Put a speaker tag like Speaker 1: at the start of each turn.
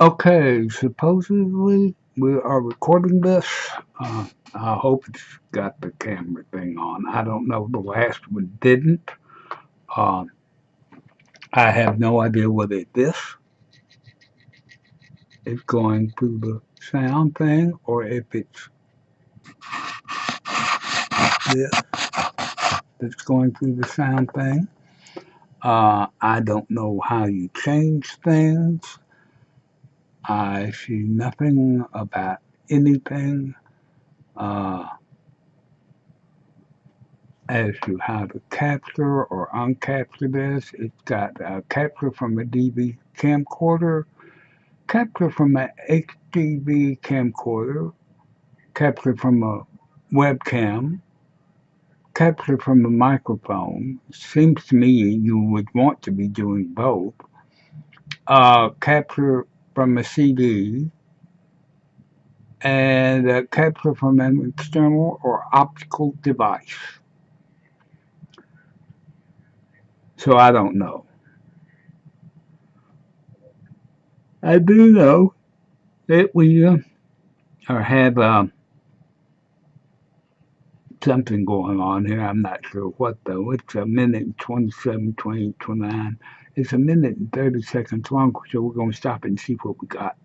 Speaker 1: Okay, supposedly we are recording this. I hope it's got the camera thing on. I don't know. The last one didn't. Uh, I have no idea whether this is going through the sound thing or if it's this that's going through the sound thing. I don't know how you change things. I see nothing about anything. Uh, as to how to capture or uncapture this. It's got capture from a DV camcorder, capture from an HDV camcorder, capture from a webcam, capture from a microphone. Seems to me you would want to be doing both. Capture from a CD, and capture from an external or optical device. So I don't know. I do know that we or have something going on here. I'm not sure what though. It's a minute and 27, 28, 29. It's a minute and 30 seconds long, so we're going to stop and see what we got.